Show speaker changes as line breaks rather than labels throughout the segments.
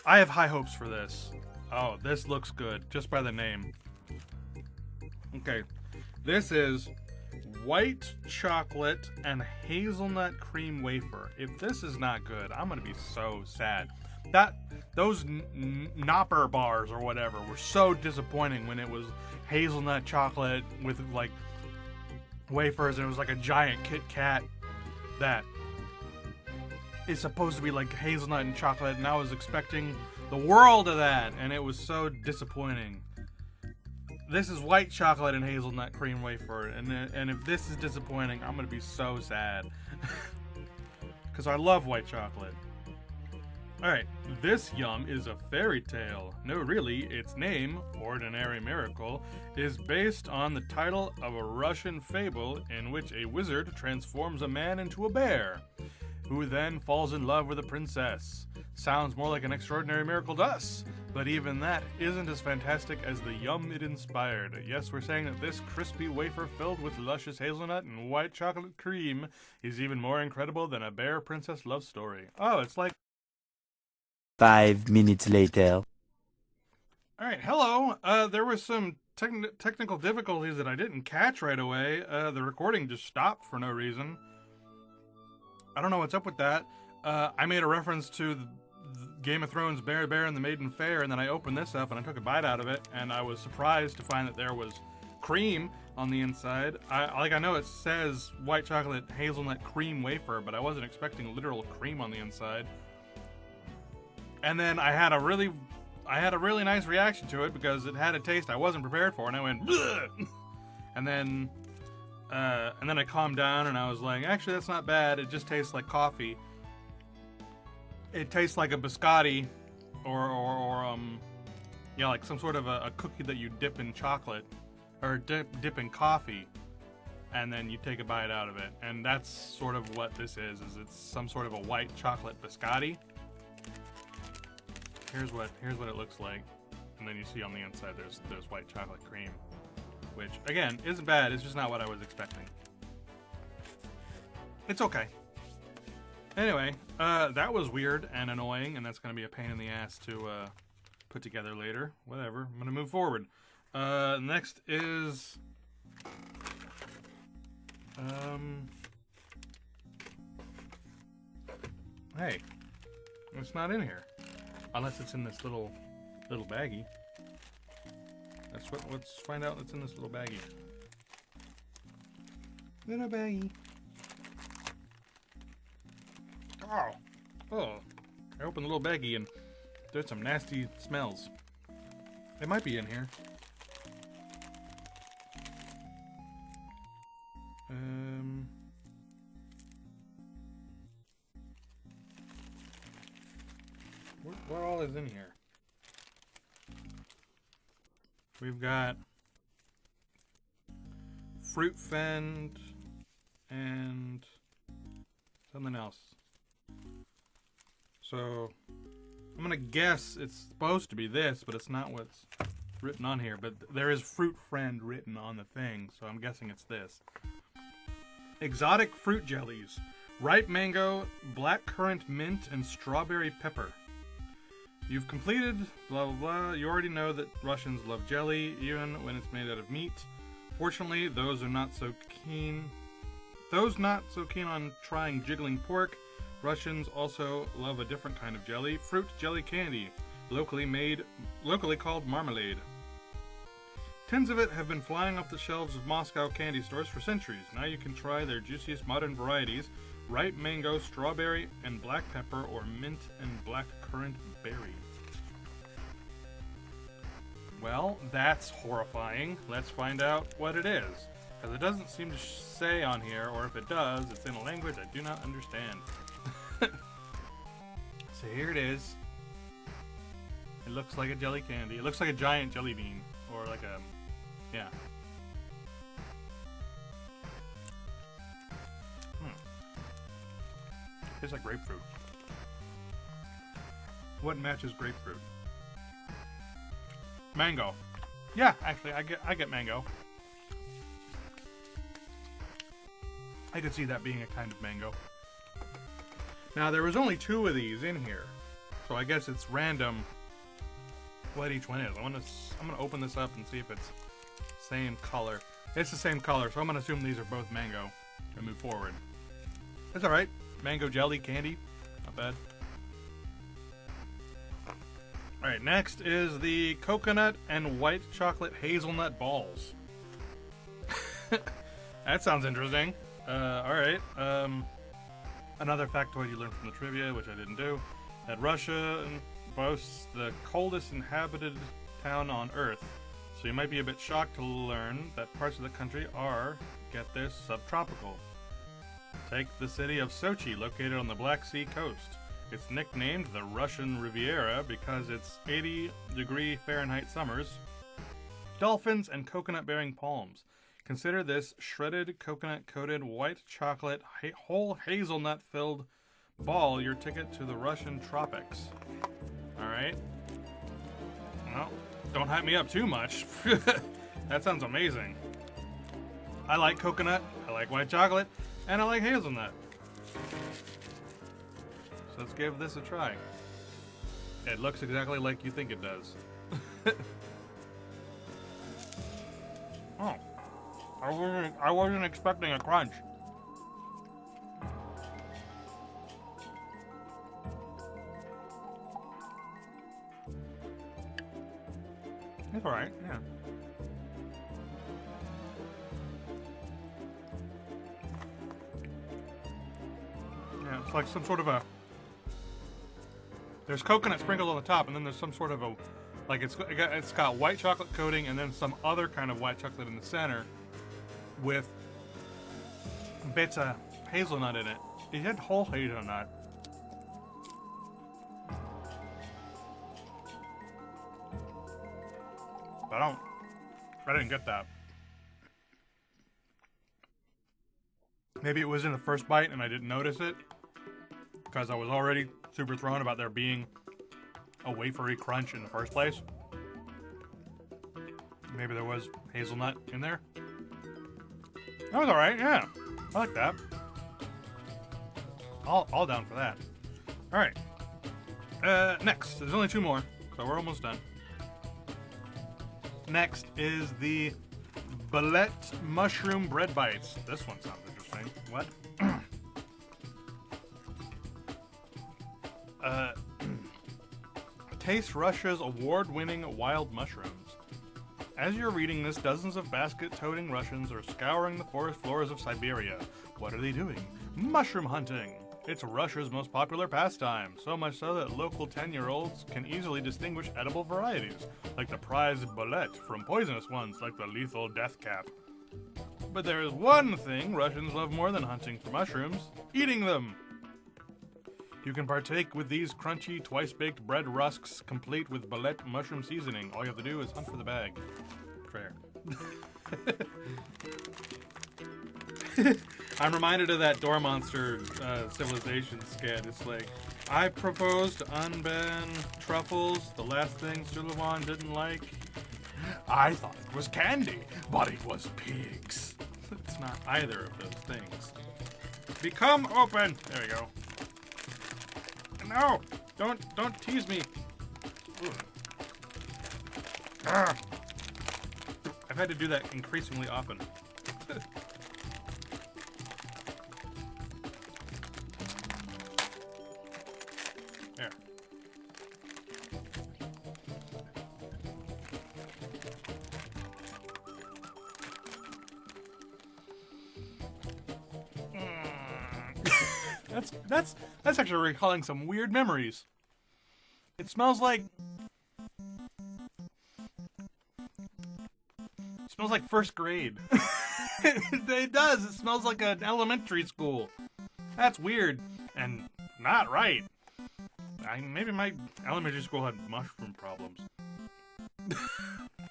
I have high hopes for this. Oh, this looks good, just by the name. Okay, this is white chocolate and hazelnut cream wafer. If this is not good, I'm gonna be so sad. Those Nopper bars or whatever were so disappointing when it was hazelnut chocolate with like wafers, and it was like a giant Kit Kat that is supposed to be like hazelnut and chocolate, and I was expecting the world of that, and it was so disappointing. This is white chocolate and hazelnut cream wafer, and if this is disappointing, I'm gonna be so sad. Because I love white chocolate. Alright, this yum is a fairy tale. No, really, its name, Ordinary Miracle, is based on the title of a Russian fable in which a wizard transforms a man into a bear, who then falls in love with a princess. Sounds more like an extraordinary miracle to us, but even that isn't as fantastic as the yum it inspired. Yes, we're saying that this crispy wafer filled with luscious hazelnut and white chocolate cream is even more incredible than a bear princess love story. Oh, it's like...
5 minutes later.
Alright, hello. There was some technical difficulties that I didn't catch right away. The recording just stopped for no reason. I don't know what's up with that. I made a reference to the Game of Thrones Bear and the Maiden Fair, and then I opened this up and I took a bite out of it, and I was surprised to find that there was cream on the inside. I know it says white chocolate hazelnut cream wafer, but I wasn't expecting literal cream on the inside. And then I had a really nice reaction to it because it had a taste I wasn't prepared for, and I went, bleh! And then I calmed down and I was like, actually, that's not bad. It just tastes like coffee. It tastes like a biscotti, or yeah, like some sort of a cookie that you dip in chocolate, or dip in coffee, and then you take a bite out of it. And that's sort of what this is it's some sort of a white chocolate biscotti. Here's what it looks like, and then you see on the inside there's white chocolate cream, which again isn't bad. It's just not what I was expecting. It's okay. Anyway, that was weird and annoying, and that's going to be a pain in the ass to put together later. Whatever. I'm going to move forward. Next is hey, it's not in here. Unless it's in this little baggie. Let's find out what's in this little baggie. Little baggie. Oh. I opened the little baggie and there's some nasty smells. It might be in here. What all is in here? We've got fruit fend and something else. So I'm gonna guess it's supposed to be this, but it's not what's written on here. But there is fruit friend written on the thing, so I'm guessing it's this. Exotic fruit jellies. Ripe mango, blackcurrant mint, and strawberry pepper. You've completed blah blah blah. You already know that Russians love jelly, even when it's made out of meat. Fortunately, those not so keen on trying jiggling pork. Russians also love a different kind of jelly, fruit jelly candy, locally called marmalade. Tins of it have been flying off the shelves of Moscow candy stores for centuries. Now you can try their juiciest modern varieties: ripe mango, strawberry, and black pepper, or mint and blackcurrant berry. Well, that's horrifying. Let's find out what it is. Because it doesn't seem to say on here, or if it does, it's in a language I do not understand. So here it is. It looks like a jelly candy. It looks like a giant jelly bean. Or like a... yeah. Tastes like grapefruit. What matches grapefruit? Mango. Yeah, actually, I get mango. I could see that being a kind of mango. Now, there was only 2 of these in here. So I guess it's random what each one is. I'm gonna open this up and see if it's same color. It's the same color, so I'm gonna assume these are both mango and move forward. It's alright. Mango jelly candy. Not bad. Alright, next is the coconut and white chocolate hazelnut balls. That sounds interesting. Alright. Another factoid you learned from the trivia, which I didn't do, that Russia boasts the coldest inhabited town on Earth. So you might be a bit shocked to learn that parts of the country are, get this, subtropical. Take the city of Sochi, located on the Black Sea coast. It's nicknamed the Russian Riviera because its 80-degree Fahrenheit summers, dolphins, and coconut-bearing palms. Consider this shredded, coconut-coated, white chocolate, whole hazelnut-filled ball your ticket to the Russian tropics. Alright. Well, don't hype me up too much. That sounds amazing. I like coconut, I like white chocolate, and I like hazelnut. So let's give this a try. It looks exactly like you think it does. Oh. I wasn't expecting a crunch. It's alright, yeah. Yeah, it's like some sort of a... There's coconut sprinkled on the top, and then there's some sort of a... Like, it's got white chocolate coating, and then some other kind of white chocolate in the center with bits of hazelnut in it. It had whole hazelnut. I didn't get that. Maybe it was in the first bite and I didn't notice it because I was already super thrown about there being a wafery crunch in the first place. Maybe there was hazelnut in there. That was alright, yeah. I like that. All down for that. Alright. Next. There's only two more, so we're almost done. Next is the Ballet Mushroom Bread Bites. This one sounds interesting. What? Taste Russia's award-winning wild mushrooms. As you're reading this, dozens of basket-toting Russians are scouring the forest floors of Siberia. What are they doing? Mushroom hunting! It's Russia's most popular pastime, so much so that local 10-year-olds can easily distinguish edible varieties, like the prized bullet from poisonous ones like the lethal death cap. But there is one thing Russians love more than hunting for mushrooms: eating them! You can partake with these crunchy, twice-baked bread rusks, complete with bullet mushroom seasoning. All you have to do is hunt for the bag. Prayer. I'm reminded of that Door Monster Civilization skit. It's like, I propose to unban truffles, the last thing Sullivan didn't like. I thought it was candy, but it was pigs. It's not either of those things. Become open! There we go. No! Don't tease me. I've had to do that increasingly often. There. That's actually recalling some weird memories. It smells like first grade. It does. It smells like an elementary school. That's weird and not right. Maybe my elementary school had mushroom problems.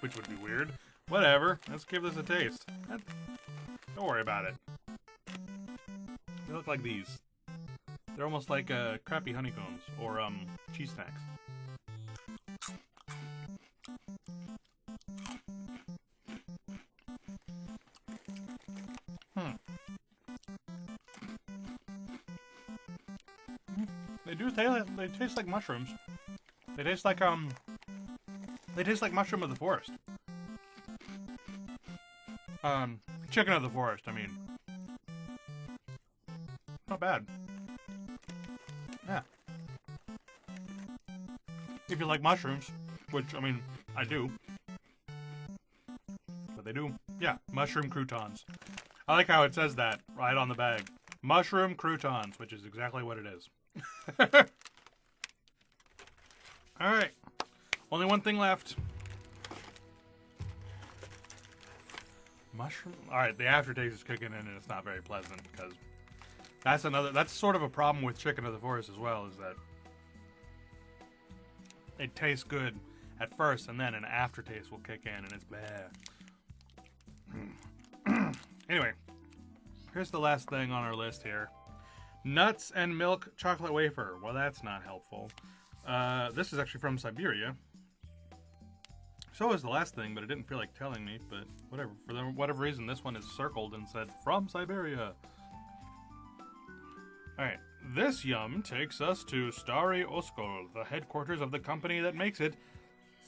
Which would be weird. Whatever. Let's give this a taste. Don't worry about it. They look like these. They're almost like crappy honeycombs or cheese snacks. They taste like mushrooms. They taste like mushroom of the forest. Chicken of the forest, I mean. Not bad. Yeah. If you like mushrooms, which, I mean, I do. But they do. Yeah, mushroom croutons. I like how it says that right on the bag. Mushroom croutons, which is exactly what it is. Alright. Only one thing left. Mushroom. Alright, the aftertaste is kicking in and it's not very pleasant because that's sort of a problem with chicken of the forest as well, is that it tastes good at first and then an aftertaste will kick in and it's bad. Anyway, here's the last thing on our list here. Nuts and milk chocolate wafer. Well, that's not helpful. This is actually from Siberia. So was the last thing, but it didn't feel like telling me. But whatever. For whatever reason, this one is circled and said, from Siberia. Alright. This yum takes us to Stary Oskol, the headquarters of the company that makes it,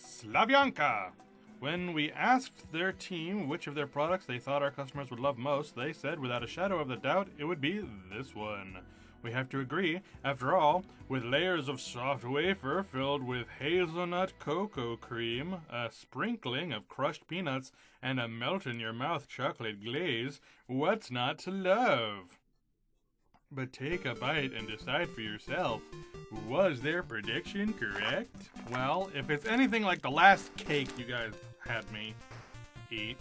Slavyanka. When we asked their team which of their products they thought our customers would love most, they said without a shadow of a doubt it would be this one. We have to agree, after all, with layers of soft wafer filled with hazelnut cocoa cream, a sprinkling of crushed peanuts, and a melt-in-your-mouth chocolate glaze, what's not to love? But take a bite and decide for yourself. Was their prediction correct? Well, if it's anything like the last cake you guys had me eat,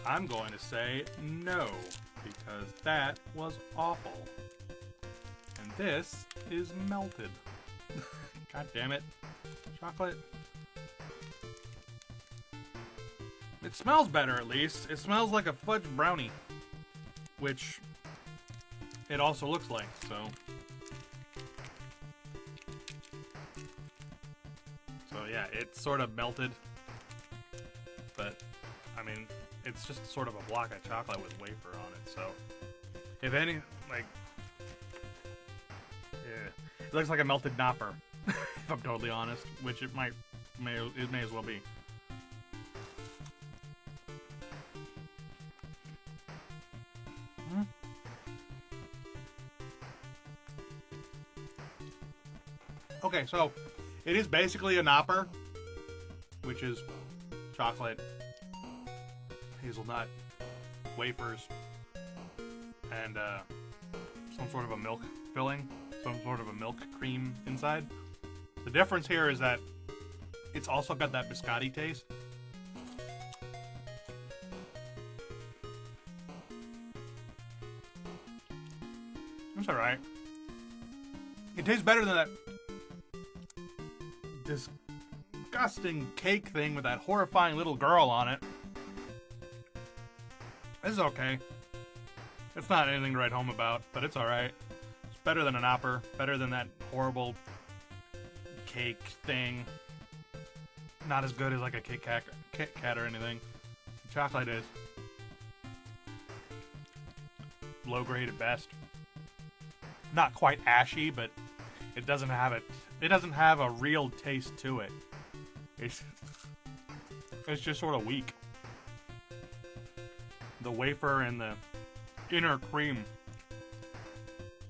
I'm going to say no, because that was awful. And this is melted. God damn it. Chocolate. It smells better, at least. It smells like a fudge brownie, which it also looks like, so. So yeah, it's sort of melted. But, I mean, it's just sort of a block of chocolate with wafer on it, so. If any, like, yeah. It looks like a melted Nopper, if I'm totally honest, which it may as well be. Okay, so it is basically a Nopper, which is chocolate, hazelnut, wafers, and some sort of a milk filling, some sort of a milk cream inside. The difference here is that it's also got that biscotti taste. It's alright. It tastes better than that disgusting cake thing with that horrifying little girl on it. This is okay. It's not anything to write home about, but it's alright. It's better than an Nopper, better than that horrible cake thing. Not as good as like a Kit Kat or anything. Chocolate is low grade at best. Not quite ashy, but it doesn't have it. It doesn't have a real taste to it. It's just sort of weak. The wafer and the inner cream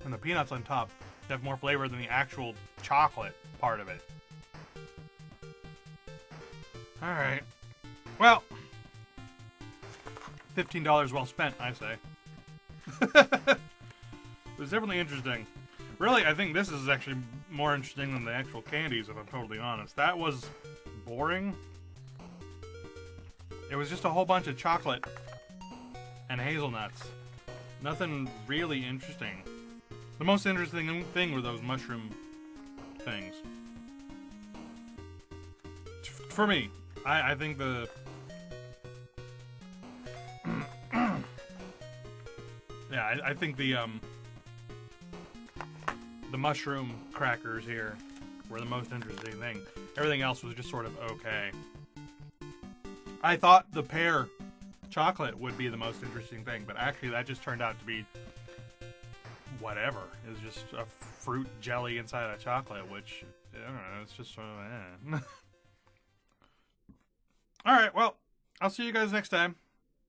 and the peanuts on top have more flavor than the actual chocolate part of it. Alright. Well, $15 well spent, I say. It was definitely interesting. Really, I think this is actually more interesting than the actual candies, if I'm totally honest. That was boring. It was just a whole bunch of chocolate and hazelnuts. Nothing really interesting. The most interesting thing were those mushroom things. For me, I think the... yeah, I think the mushroom crackers here were the most interesting thing. Everything else was just sort of okay. I thought the pear chocolate would be the most interesting thing, but actually that just turned out to be whatever. It was just a fruit jelly inside a chocolate, which I don't know, it's just sort of, Alright, well, I'll see you guys next time.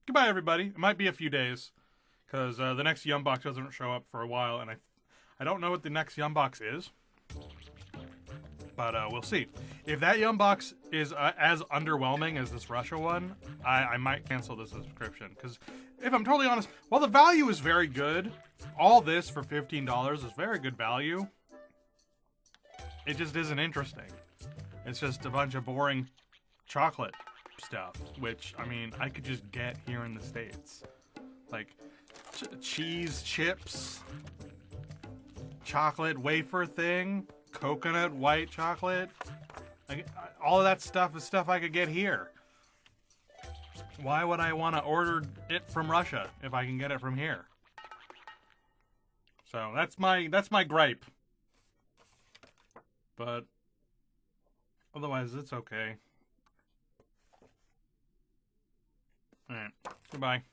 Goodbye, everybody. It might be a few days, because the next Yum Box doesn't show up for a while, and I don't know what the next Yum Box is. But we'll see. If that Yum Box is as underwhelming as this Russia one, I might cancel the subscription. Because if I'm totally honest, while the value is very good, all this for $15 is very good value. It just isn't interesting. It's just a bunch of boring chocolate stuff, which, I mean, I could just get here in the States. Like, cheese chips, chocolate wafer thing, coconut white chocolate. All of that stuff is stuff I could get here. Why would I want to order it from Russia if I can get it from here? So that's my gripe. But otherwise, it's okay. All right. Goodbye.